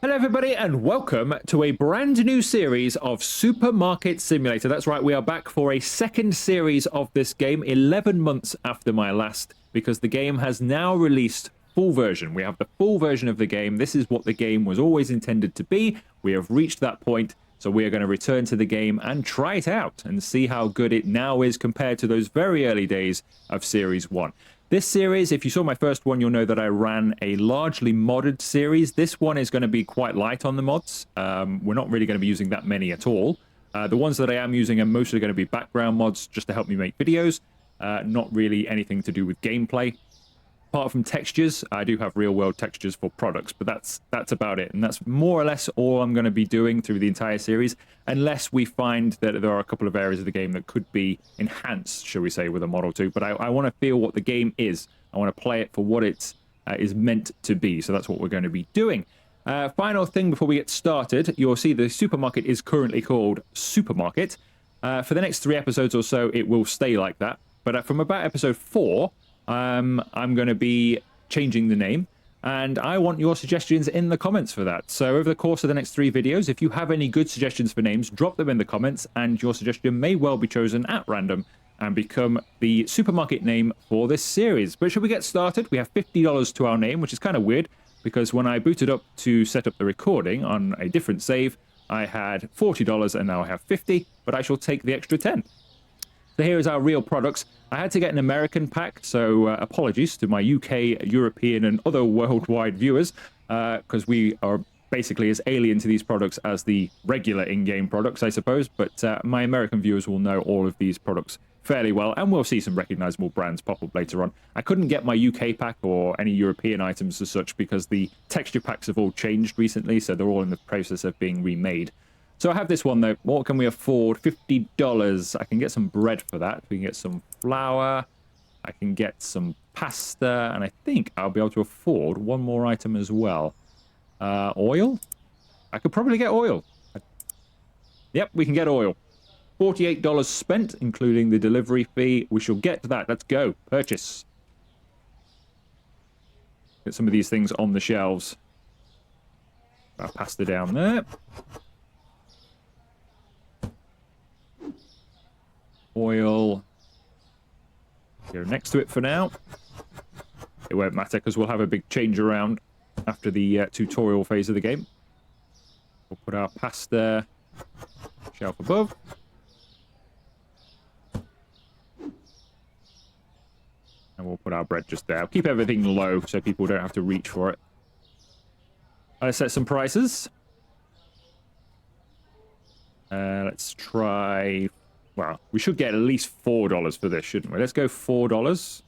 Hello everybody and welcome to a brand new series of Supermarket Simulator. That's right, we are back for a second series of this game 11 months after my last, because the game has now released full version. We have the full version of the game. This is what the game was always intended to be. We have reached that point, so we are going to return to the game and try it out and see how good it now is compared to those very early days of Series 1. This series, if you saw my first one, you'll know that I ran a largely modded series. This one is going to be quite light on the mods. We're not really going to be using that many at all. The ones that I am using are mostly going to be background mods just to help me make videos. Not really anything to do with gameplay. Apart from textures, I do have real-world textures for products, but that's about it. And that's more or less all I'm going to be doing through the entire series, unless we find that there are a couple of areas of the game that could be enhanced, shall we say, with a mod or two. But I want to feel what the game is. I want to play it for what it is meant to be. So that's what we're going to be doing. Final thing before we get started, you'll see the supermarket is currently called Supermarket. For the next 3 episodes or so, it will stay like that. But from about episode 4... I'm going to be changing the name, and I want your suggestions in the comments for that. So over the course of the next 3 videos, if you have any good suggestions for names, drop them in the comments, and your suggestion may well be chosen at random and become the supermarket name for this series. But should we get started? We have $50 to our name, which is kind of weird, because when I booted up to set up the recording on a different save, I had $40 and now I have $50, but I shall take the extra 10. So here is our real products. I had to get an American pack, so apologies to my UK, European, and other worldwide viewers, because we are basically as alien to these products as the regular in-game products, I suppose. But my American viewers will know all of these products fairly well, and we'll see some recognizable brands pop up later on. I couldn't get my UK pack or any European items as such because the texture packs have all changed recently, so they're all in the process of being remade. So I have this one, though. What can we afford? $50. I can get some bread for that. We can get some flour. I can get some pasta. And I think I'll be able to afford one more item as well. Oil? I could probably get oil. Yep, we can get oil. $48 spent, including the delivery fee. We shall get to that. Let's go. Purchase. Get some of these things on the shelves. Pasta down there. Oil. Go next to it for now. It won't matter because we'll have a big change around after the tutorial phase of the game. We'll put our pasta shelf above. And we'll put our bread just there. I'll keep everything low so people don't have to reach for it. Let's set some prices. Let's try... Well, we should get at least $4 for this, shouldn't we? Let's go $4.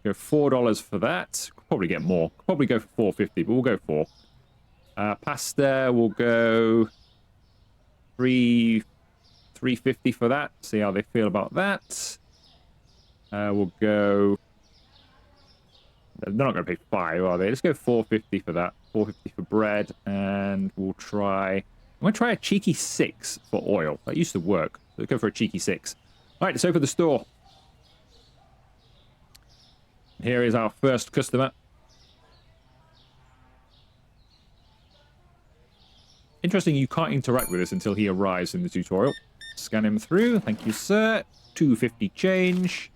Go $4 for that. Could probably get more. Could probably go for $4.50, but we'll go $4. Pasta, we'll go $3.50 for that. See how they feel about that. We'll go... They're not going to pay $5, are they? Let's go $4.50 for that. $4.50 for bread, and we'll try... I'm going to try a cheeky 6 for oil. That used to work. Let's go for a cheeky 6. All right, let's open the store. Here is our first customer. Interesting, you can't interact with us until he arrives in the tutorial. Scan him through. Thank you, sir. $2.50 change.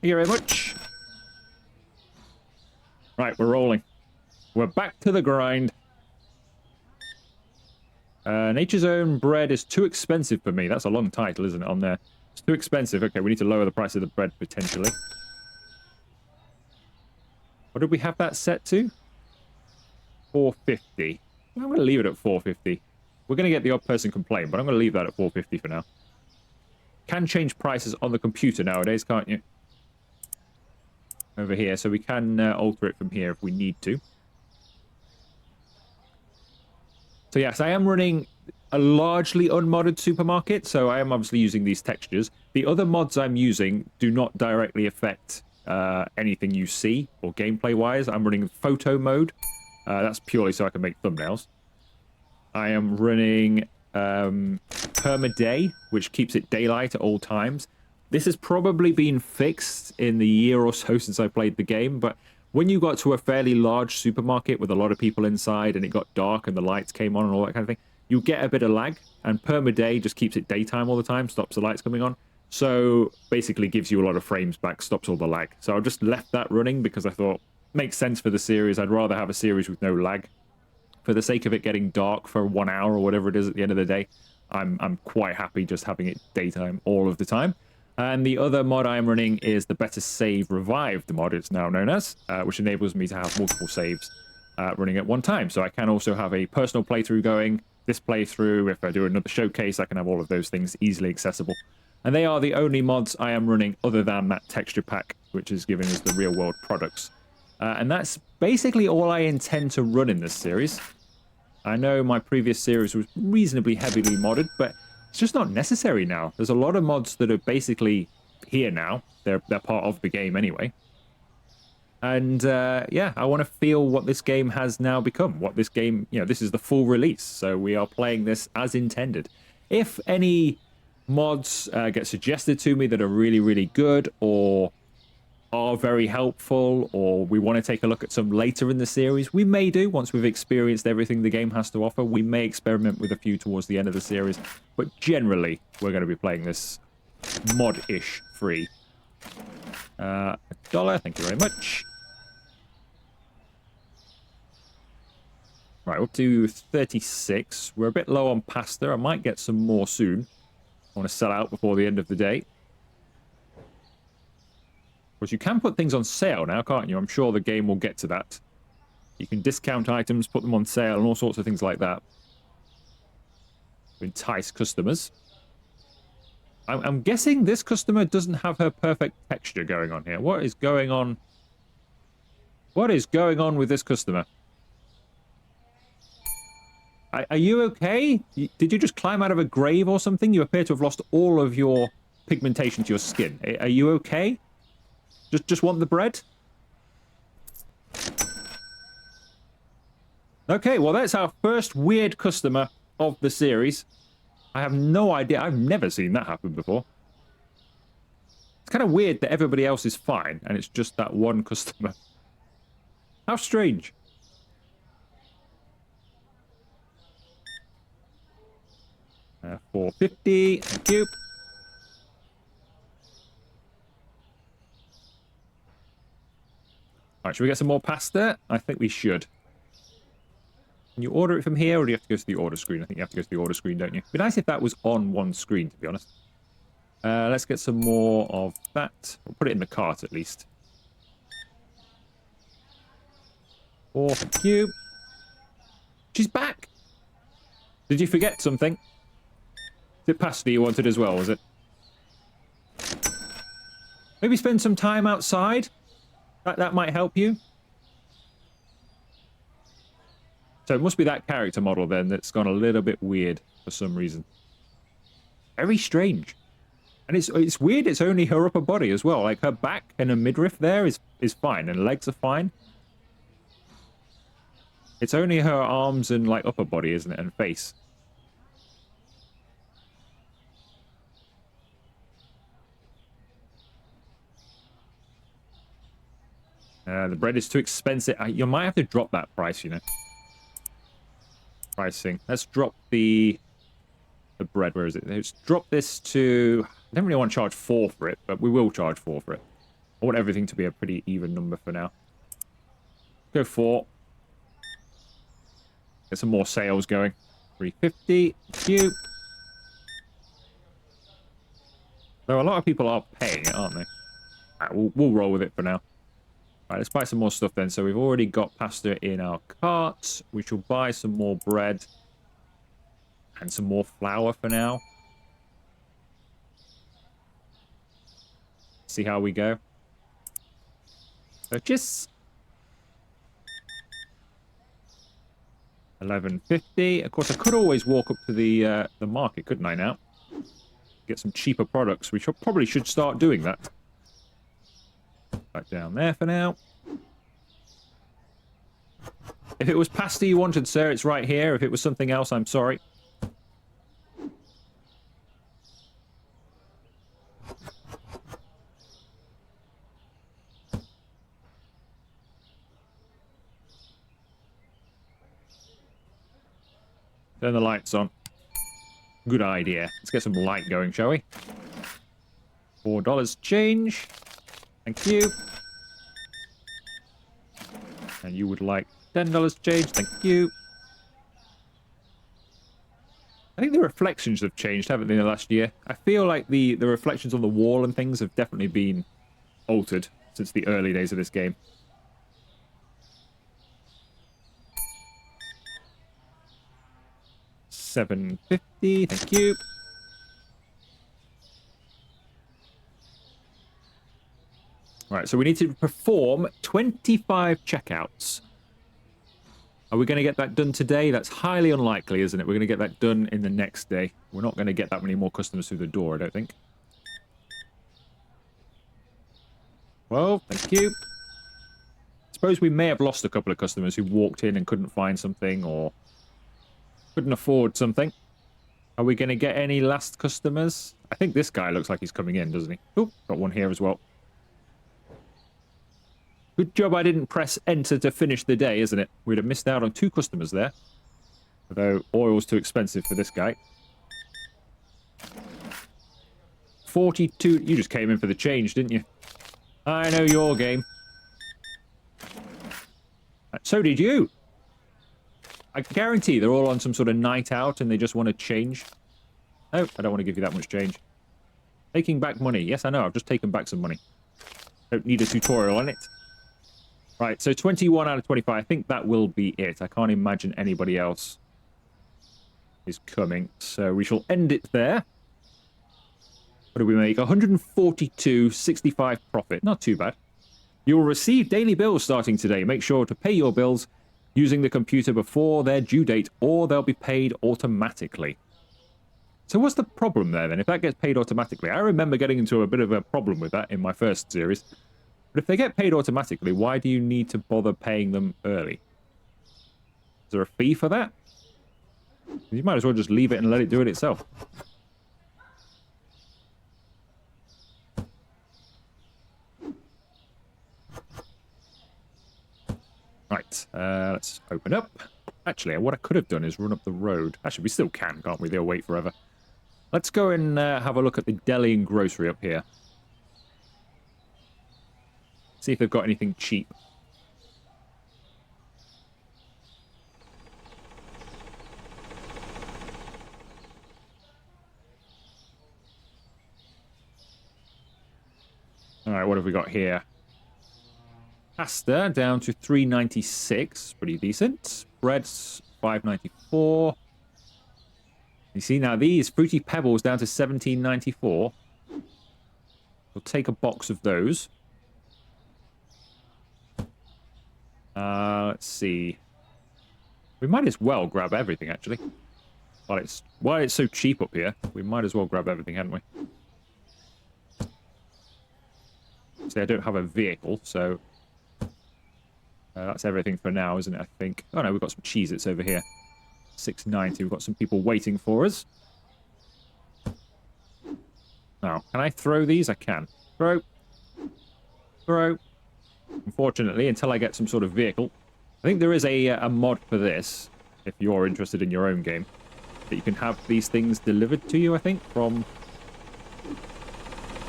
Thank you very much. Right, we're rolling. We're back to the grind. Nature's Own bread is too expensive for me. That's a long title, isn't it, on there? It's too expensive. Okay, we need to lower the price of the bread, potentially. What did we have that set to? $4.50. I'm going to leave it at $4.50. We're going to get the odd person complain, but I'm going to leave that at $4.50 for now. Can change prices on the computer nowadays, can't you? Over here, so we can alter it from here if we need to. So yes, I am running a largely unmodded supermarket, so I am obviously using these textures. The other mods I'm using do not directly affect anything you see or gameplay-wise. I'm running PhotoMode. That's purely so I can make thumbnails. I am running PermaDay, which keeps it daylight at all times. This has probably been fixed in the year or so since I played the game, but when you got to a fairly large supermarket with a lot of people inside and it got dark and the lights came on and all that kind of thing, you get a bit of lag, and PermaDay just keeps it daytime all the time, stops the lights coming on. So basically gives you a lot of frames back, stops all the lag. So I just left that running because I thought, makes sense for the series. I'd rather have a series with no lag. For the sake of it getting dark for 1 hour or whatever it is at the end of the day, I'm quite happy just having it daytime all of the time. And the other mod I am running is the Better Save Revived mod, it's now known as, which enables me to have multiple saves running at one time. So I can also have a personal playthrough going, this playthrough, if I do another showcase, I can have all of those things easily accessible. And they are the only mods I am running other than that texture pack, which is giving us the real-world products. And that's basically all I intend to run in this series. I know my previous series was reasonably heavily modded, but it's just not necessary now. There's a lot of mods that are basically here now. They're part of the game anyway. And yeah, I want to feel what this game has now become. What this game, you know, this is the full release. So we are playing this as intended. If any mods get suggested to me that are really, really good or are very helpful, or we want to take a look at some later in the series, we may do. Once we've experienced everything the game has to offer, we may experiment with a few towards the end of the series, but generally we're going to be playing this mod-ish free. $1, thank you very much. Right, up to 36. We're a bit low on pasta. I might get some more soon. I want to sell out before the end of the day. Of course, you can put things on sale now, can't you? I'm sure the game will get to that. You can discount items, put them on sale, and all sorts of things like that to entice customers. I'm guessing this customer doesn't have her perfect texture going on here. What is going on? What is going on with this customer? Are you okay? Did you just climb out of a grave or something? You appear to have lost all of your pigmentation to your skin. Are you okay? Just want the bread? Okay, well, that's our first weird customer of the series. I have no idea. I've never seen that happen before. It's kind of weird that everybody else is fine, and it's just that one customer. How strange. $4.50. Thank you. All right, should we get some more pasta? I think we should. Can you order it from here, or do you have to go to the order screen? I think you have to go to the order screen, don't you? It'd be nice if that was on one screen, to be honest. Let's get some more of that. We'll put it in the cart, at least. Thank you. She's back! Did you forget something? Is it pasta you wanted as well, was it? Maybe spend some time outside? That might help you. So it must be that character model then that's gone a little bit weird for some reason. Very strange. And it's weird, it's only her upper body as well. Like her back and her midriff there is fine, and legs are fine. It's only her arms and like upper body, isn't it? And face. The bread is too expensive. You might have to drop that price, you know. Pricing. Let's drop the bread. Where is it? Let's drop this to... I don't really want to charge 4 for it, but we will charge 4 for it. I want everything to be a pretty even number for now. Go 4. Get some more sales going. $3.50. Thank you. Though a lot of people are paying it, aren't they? Right, we'll roll with it for now. Right, let's buy some more stuff then. So we've already got pasta in our carts. We shall buy some more bread. And some more flour for now. See how we go. Purchase. $11.50. Of course, I could always walk up to the market, couldn't I now? Get some cheaper products. We probably should start doing that. Back down there for now. If it was pasta you wanted, sir, it's right here. If it was something else, I'm sorry. Turn the lights on. Good idea. Let's get some light going, shall we? $4 change. Thank you. And you would like $10 change. Thank you. I think the reflections have changed, haven't they, in the last year? I feel like the reflections on the wall and things have definitely been altered since the early days of this game. $7.50, thank you. Alright, so we need to perform 25 checkouts. Are we going to get that done today? That's highly unlikely, isn't it? We're going to get that done in the next day. We're not going to get that many more customers through the door, I don't think. Well, thank you. Suppose we may have lost a couple of customers who walked in and couldn't find something or couldn't afford something. Are we going to get any last customers? I think this guy looks like he's coming in, doesn't he? Oh, got one here as well. Good job I didn't press enter to finish the day, isn't it? We'd have missed out on 2 customers there. Although oil's too expensive for this guy. 42. You just came in for the change, didn't you? I know your game. So did you. I guarantee they're all on some sort of night out and they just want to change. Oh, I don't want to give you that much change. Taking back money. Yes, I know. I've just taken back some money. Don't need a tutorial on it. Right, so 21 out of 25. I think that will be it. I can't imagine anybody else is coming. So we shall end it there. What do we make? 142.65 profit. Not too bad. You will receive daily bills starting today. Make sure to pay your bills using the computer before their due date, or they'll be paid automatically. So what's the problem there, then, if that gets paid automatically? I remember getting into a bit of a problem with that in my first series. But if they get paid automatically, why do you need to bother paying them early? Is there a fee for that? You might as well just leave it and let it do it itself. Right, let's open up. Actually, what I could have done is run up the road. Actually, we still can, can't we? They'll wait forever. Let's go and have a look at the deli and grocery up here. See if they've got anything cheap. Alright, what have we got here? Pasta down to $3.96. Pretty decent. Bread's $5.94. You see, now these Fruity Pebbles down to $17.94. We'll take a box of those. Let's see. We might as well grab everything, actually. While it's so cheap up here, we might as well grab everything, hadn't we? See, I don't have a vehicle, so that's everything for now, isn't it? I think. Oh no, we've got some Cheez-Its over here. $6.90. We've got some people waiting for us. Now, can I throw these? I can. Throw. Throw. Unfortunately, until I get some sort of vehicle. I think there is a mod for this, if you're interested in your own game, that you can have these things delivered to you, I think, from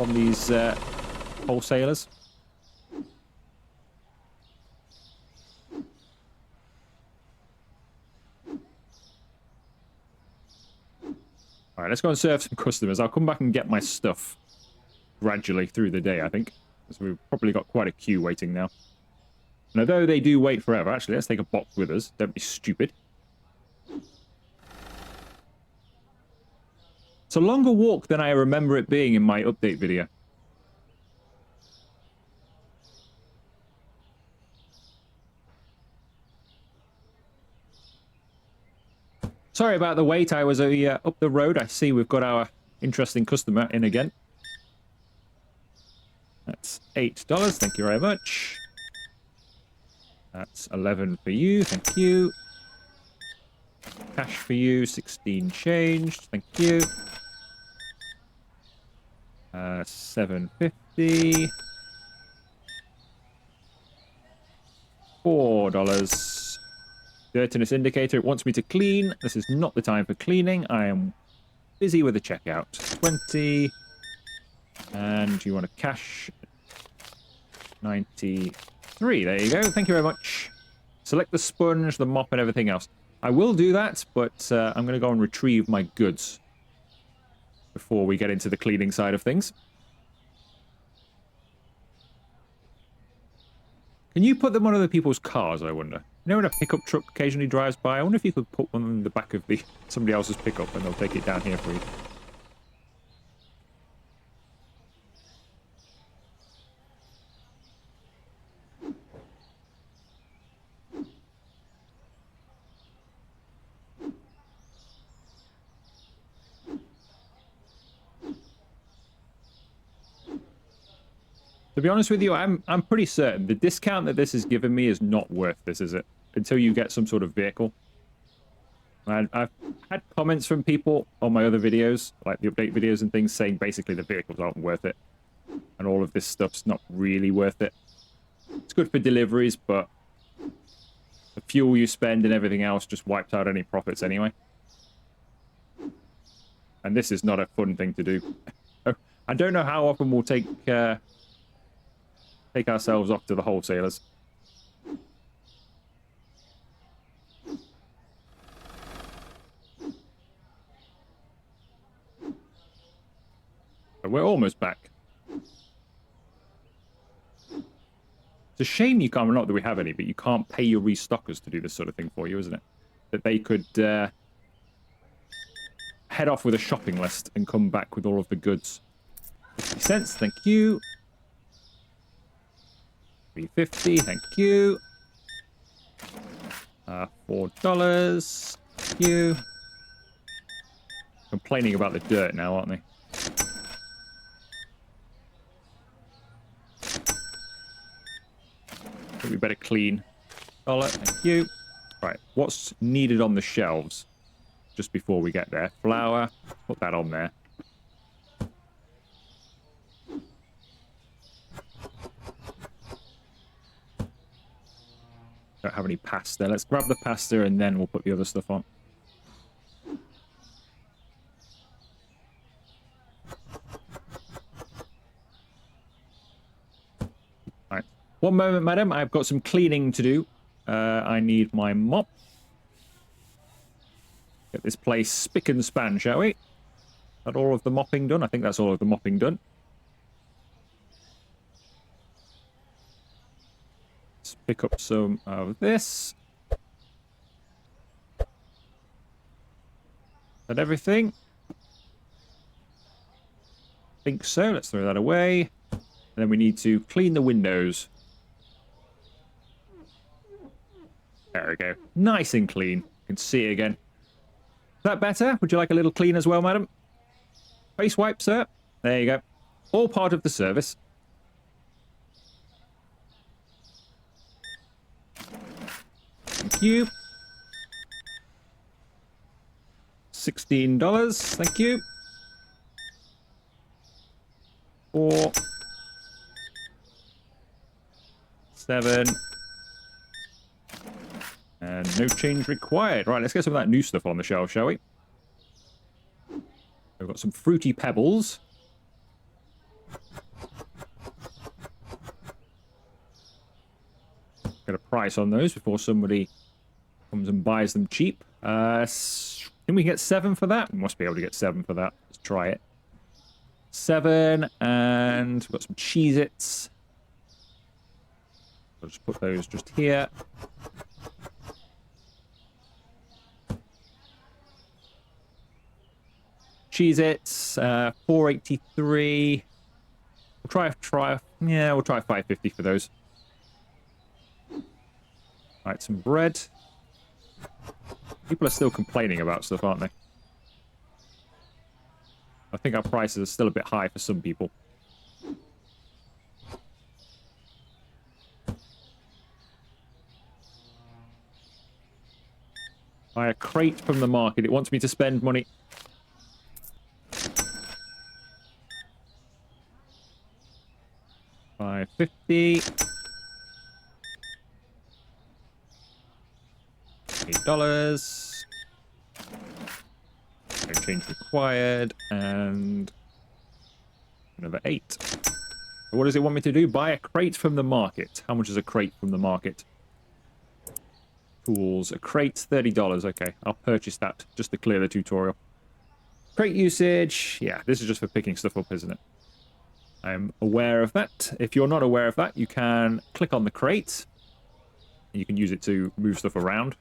these wholesalers. Alright, let's go and serve some customers. I'll come back and get my stuff gradually through the day, I think. Because we've probably got quite a queue waiting now. And although they do wait forever, actually, let's take a box with us. Don't be stupid. It's a longer walk than I remember it being in my update video. Sorry about the wait. I was up the road. I see we've got our interesting customer in again. That's $8. Thank you very much. That's 11 for you. Thank you. Cash for you. 16 changed. Thank you. 7.50. $4. Dirtiness indicator. It wants me to clean. This is not the time for cleaning. I am busy with the checkout. 20. And you want to cash 93. There you go. Thank you very much. Select the sponge, the mop, and everything else. I will do that, but I'm going to go and retrieve my goods before we get into the cleaning side of things. Can you put them on other people's cars, I wonder? You know when a pickup truck occasionally drives by? I wonder if you could put one in the back of somebody else's pickup and they'll take it down here for you. To be honest with you, I'm pretty certain the discount that this has given me is not worth this, is it? Until you get some sort of vehicle. And I've had comments from people on my other videos, like the update videos and things, saying basically the vehicles aren't worth it. And all of this stuff's not really worth it. It's good for deliveries, but the fuel you spend and everything else just wipes out any profits anyway. And this is not a fun thing to do. I don't know how often we'll take ourselves off to the wholesalers. But we're almost back. It's a shame you can't, not that we have any, but you can't pay your restockers to do this sort of thing for you, isn't it? That they could head off with a shopping list and come back with all of the goods. 50 cents, thank you. 350, thank you. $4, thank you. Complaining about the dirt now, aren't they? I think we better clean. $1, thank you. Right, what's needed on the shelves just before we get there? Flour, put that on there. Don't have any pasta. Let's grab the pasta and then we'll put the other stuff on. Alright. One moment, madam. I've got some cleaning to do. I need my mop. Get this place spick and span, shall we? Is that all of the mopping done? I think that's all of the mopping done. Let's pick up some of this. Is that everything? I think so. Let's throw that away. And then we need to clean the windows. There we go. Nice and clean. You can see again. Is that better? Would you like a little clean as well, madam? Face wipe, sir. There you go. All part of the service. Thank you. $16. Thank you. 4. 7. And no change required. Right, let's get some of that new stuff on the shelf, shall we? We've got some fruity pebbles. Get a price on those before somebody comes and buys them cheap. Can we get 7 for that? We must be able to get 7 for that. Let's try it. 7, and we've got some Cheez-Its. I'll just put those just here. Cheez-Its, $4.83. We'll try. Yeah, we'll try $5.50 for those. Right, some bread. People are still complaining about stuff, aren't they? I think our prices are still a bit high for some people. Buy a crate from the market. It wants me to spend money. $5.50. $8. No change required, and another 8. What does it want me to do? Buy a crate from the market. How much is a crate from the market? Tools. A crate, $30. Okay, I'll purchase that just to clear the tutorial. Crate usage. Yeah, this is just for picking stuff up, isn't it? I'm aware of that. If you're not aware of that, you can click on the crate. You can use it to move stuff around.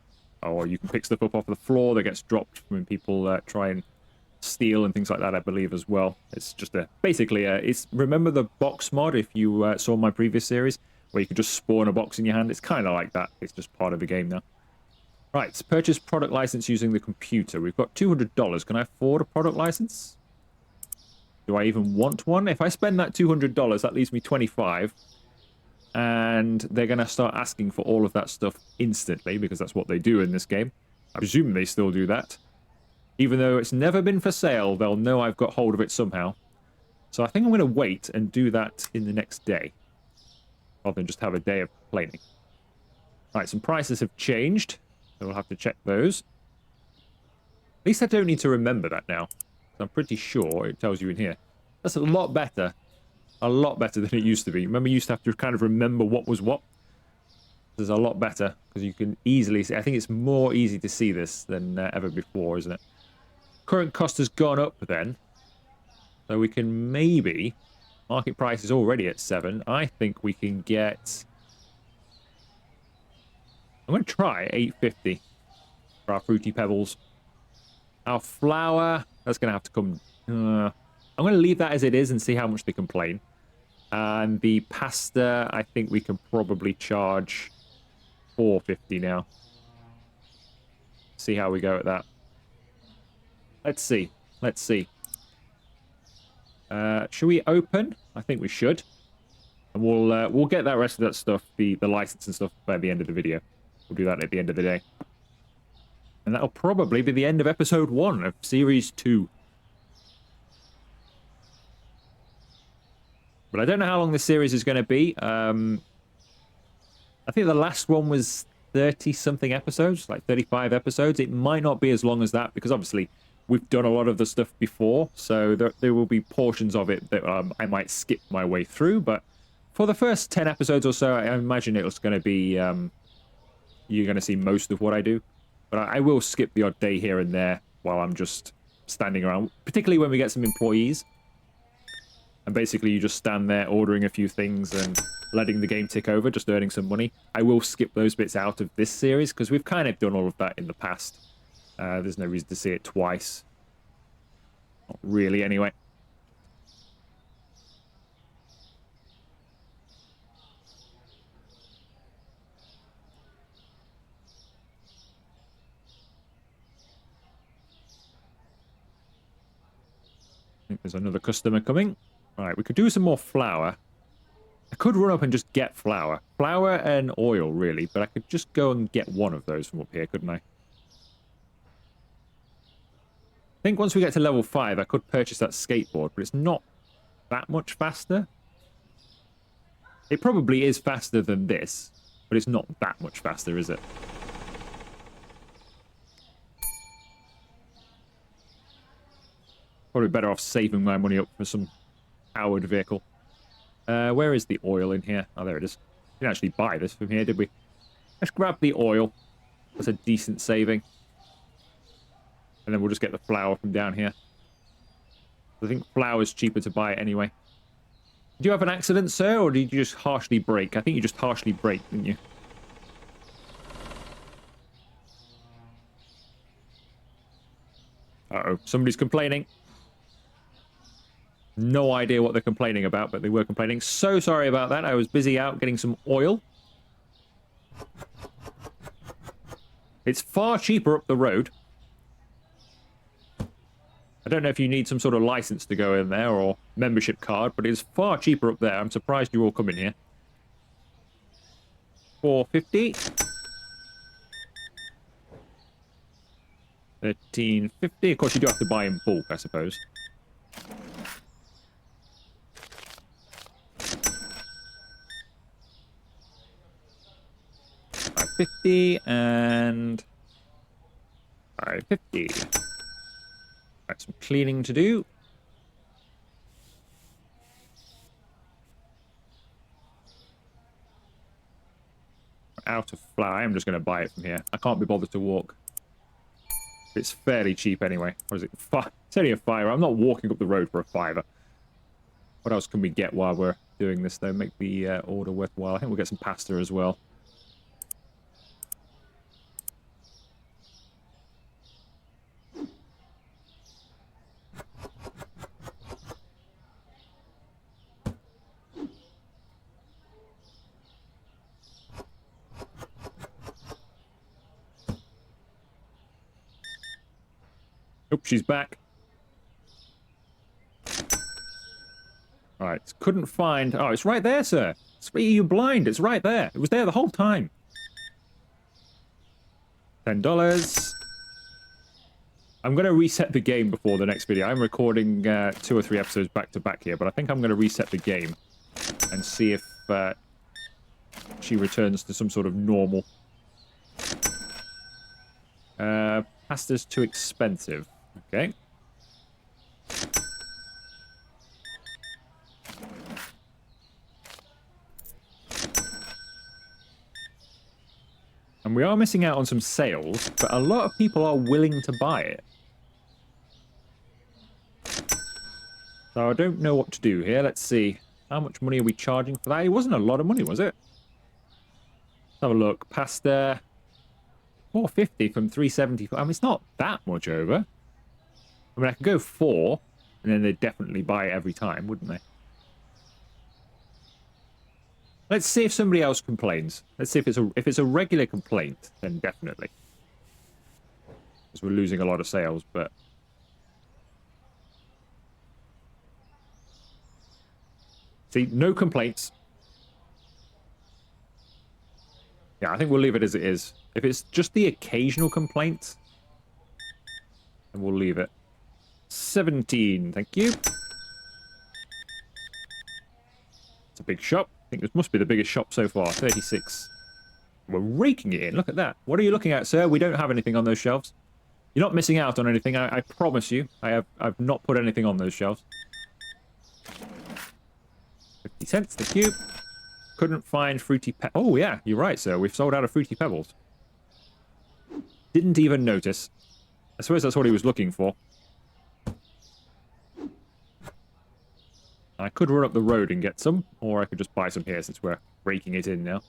Or you can pick stuff up off the floor that gets dropped when people try and steal and things like that, I believe, as well. It's just basically it's remember the box mod, if you saw my previous series, where you could just spawn a box in your hand? It's kind of like that. It's just part of the game now. Right, purchase product license using the computer. We've got $200. Can I afford a product license? Do I even want one? If I spend that $200, that leaves me 25. And they're going to start asking for all of that stuff instantly, because that's what they do in this game. I presume they still do that. Even though it's never been for sale, they'll know I've got hold of it somehow. So I think I'm going to wait and do that in the next day, rather than just have a day of complaining. Right, some prices have changed, so we'll have to check those. At least I don't need to remember that now. I'm pretty sure it tells you in here. That's a lot better. A lot better than it used to be. Remember, you used to have to kind of remember what was what. This is a lot better, because you can easily see. I think it's more easy to see this than ever before, isn't it? Current cost has gone up then. So we can maybe... Market price is already at 7. I think we can get... I'm going to try 8.50 for our Fruity Pebbles. Our flour, that's going to have to come... I'm going to leave that as it is and see how much they complain. And the pasta, I think we can probably charge $4.50 now. See how we go at that. Let's see. Let's see. Should we open? I think we should. And we'll get that rest of that stuff, the license and stuff, by the end of the video. We'll do that at the end of the day. And that'll probably be the end of episode 1 of series 2. But I don't know how long this series is going to be. I think the last one was 30-something episodes, like 35 episodes. It might not be as long as that, because obviously we've done a lot of the stuff before, so there will be portions of it that I might skip my way through. But for the first 10 episodes or so, I imagine it's going to be... you're going to see most of what I do. But I will skip the odd day here and there while I'm just standing around, particularly when we get some employees. And basically you just stand there ordering a few things and letting the game tick over, just earning some money. I will skip those bits out of this series, because we've kind of done all of that in the past. There's no reason to see it twice. Not really, anyway. I think there's another customer coming. Right, we could do some more flour. I could run up and just get flour. Flour and oil, really, but I could just go and get one of those from up here, couldn't I? I think once we get to level 5, I could purchase that skateboard, but it's not that much faster. It probably is faster than this, but it's not that much faster, is it? Probably better off saving my money up for some powered vehicle. Where is the oil in here? Oh, there it is. We didn't actually buy this from here, did we? Let's grab the oil. That's a decent saving. And then we'll just get the flour from down here. I think flour is cheaper to buy anyway. Did you have an accident, sir, or did you just harshly brake? I think you just harshly braked, didn't you? Uh-oh, somebody's complaining. No idea what they're complaining about, but they were complaining. So sorry about that. I was busy out getting some oil. It's far cheaper up the road. I don't know if you need some sort of license to go in there or membership card, but it's far cheaper up there. I'm surprised you all come in here. $4.50. $13.50. Of course, you do have to buy in bulk, I suppose. $5.50 and 550. Right, some cleaning to do. Out of flour. I'm just going to buy it from here. I can't be bothered to walk. It's fairly cheap anyway. What is it? It's only a $5. I'm not walking up the road for a $5. What else can we get while we're doing this, though? Make the order worthwhile. I think we'll get some pasta as well. Oh, she's back. Alright, couldn't find... Oh, it's right there, sir. Are you blind? It's right there. It was there the whole time. $10. I'm going to reset the game before the next video. I'm recording 2 or 3 episodes back to back here, but I think I'm going to reset the game and see if she returns to some sort of normal. Pasta's too expensive. Okay. And we are missing out on some sales, but a lot of people are willing to buy it. So I don't know what to do here. Let's see. How much money are we charging for that? It wasn't a lot of money, was it? Let's have a look. Pasta. 450 from 370. I mean, it's not that much over. I mean, I could go 4, and then they'd definitely buy it every time, wouldn't they? Let's see if somebody else complains. Let's see if it's a regular complaint, then definitely. Because we're losing a lot of sales, but... See, no complaints. Yeah, I think we'll leave it as it is. If it's just the occasional complaint, then we'll leave it. 17, thank you. It's a big shop. I think this must be the biggest shop so far. 36. We're raking it in. Look at that. What are you looking at, sir? We don't have anything on those shelves. You're not missing out on anything. I promise you. I've not put anything on those shelves. 50 cents, thank you. Couldn't find Fruity Pebbles. Oh, yeah, you're right, sir. We've sold out of Fruity Pebbles. Didn't even notice. I suppose that's what he was looking for. I could run up the road and get some, or I could just buy some here since we're raking it in now.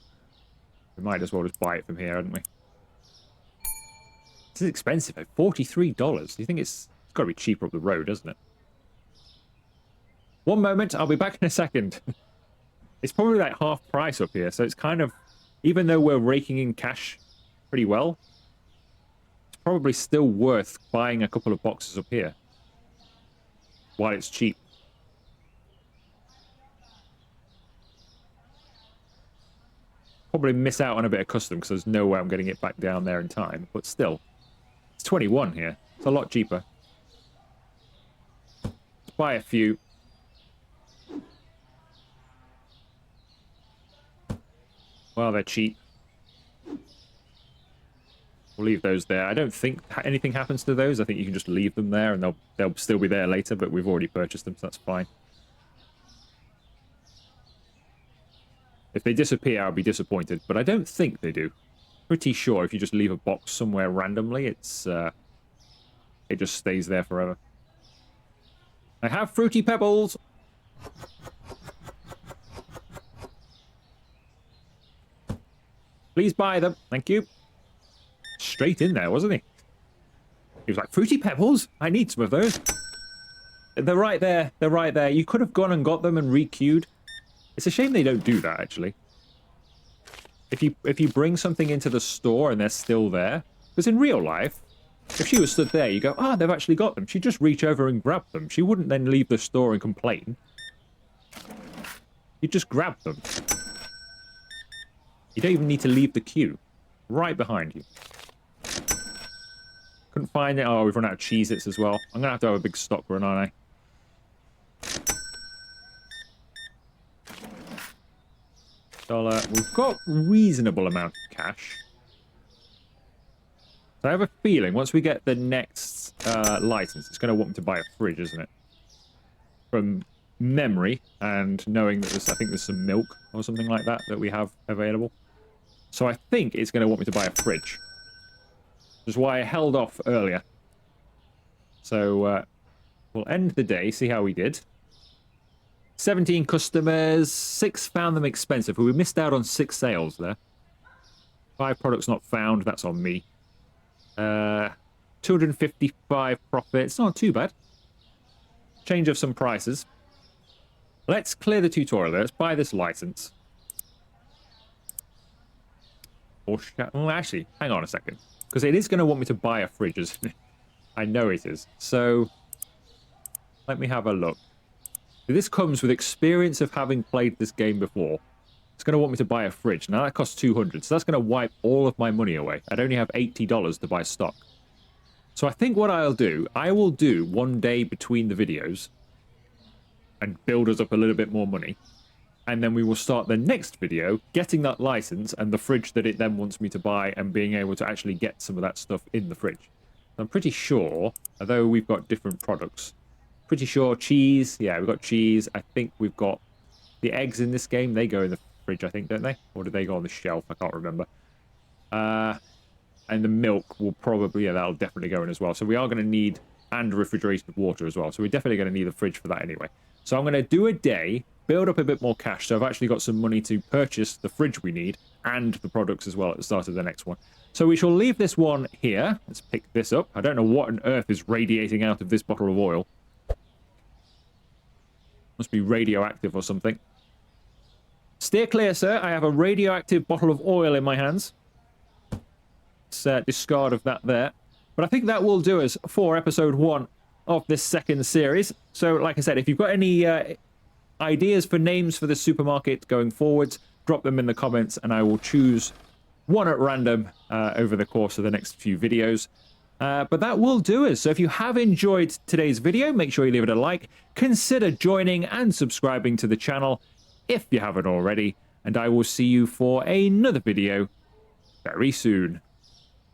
We might as well just buy it from here, hadn't we? This is expensive, though. $43. Do you think it's got to be cheaper up the road, doesn't it? One moment, I'll be back in a second. It's probably like half price up here, so it's kind of... Even though we're raking in cash pretty well, it's probably still worth buying a couple of boxes up here. While it's cheap. Probably miss out on a bit of custom because there's no way I'm getting it back down there in time. But still, it's 21 here. It's a lot cheaper. Let's buy a few. Well, they're cheap. We'll leave those there. I don't think anything happens to those. I think you can just leave them there and they'll still be there later, but we've already purchased them, so that's fine. If they disappear, I'll be disappointed, but I don't think they do. Pretty sure if you just leave a box somewhere randomly, it just stays there forever. I have Fruity Pebbles! Please buy them. Thank you. Straight in there, wasn't he? He was like, Fruity Pebbles? I need some of those. They're right there. They're right there. You could have gone and got them and re-queued. It's a shame they don't do that, actually. If you bring something into the store and they're still there, because in real life, if she was stood there, you go, ah, they've actually got them. She'd just reach over and grab them. She wouldn't then leave the store and complain. You'd just grab them. You don't even need to leave the queue. Right behind you. Couldn't find it. Oh, we've run out of Cheez-Its as well. I'm going to have a big stock run, aren't I? $1. We've got reasonable amount of cash. I have a feeling once we get the next license, it's going to want me to buy a fridge, isn't it? From memory and knowing that I think there's some milk or something like that that we have available. So I think it's going to want me to buy a fridge. Which is why I held off earlier. So we'll end the day, see how we did. 17 customers, 6 found them expensive. We missed out on 6 sales there. 5 products not found, that's on me. 255 profits, not too bad. Change of some prices. Let's clear the tutorial. Let's buy this license. Or well, actually, hang on a second. Because it is going to want me to buy a fridge, isn't it? I know it is. So, let me have a look. This comes with experience of having played this game before. It's going to want me to buy a fridge. Now, that costs 200, so that's going to wipe all of my money away. I'd only have $80 to buy stock. So I think what I'll do, I will do one day between the videos and build us up a little bit more money. And then we will start the next video getting that license and the fridge that it then wants me to buy and being able to actually get some of that stuff in the fridge. I'm pretty sure, although we've got different products, pretty sure cheese, yeah, we've got cheese. I think we've got the eggs in this game. They go in the fridge, I think, don't they? Or do they go on the shelf? I can't remember. And the milk will probably, yeah, that'll definitely go in as well. So we are going to need, and refrigerated water as well. So we're definitely going to need a fridge for that anyway. So I'm going to do a day, build up a bit more cash. So I've actually got some money to purchase the fridge we need and the products as well at the start of the next one. So we shall leave this one here. Let's pick this up. I don't know what on earth is radiating out of this bottle of oil. Must be radioactive or something. Steer clear, sir. I have a radioactive bottle of oil in my hands. Let's discard of that there. But I think that will do us for episode 1 of this second series. So, like I said, if you've got any ideas for names for the supermarket going forwards, drop them in the comments and I will choose one at random over the course of the next few videos. But that will do us. So if you have enjoyed today's video, make sure you leave it a like. Consider joining and subscribing to the channel if you haven't already. And I will see you for another video very soon.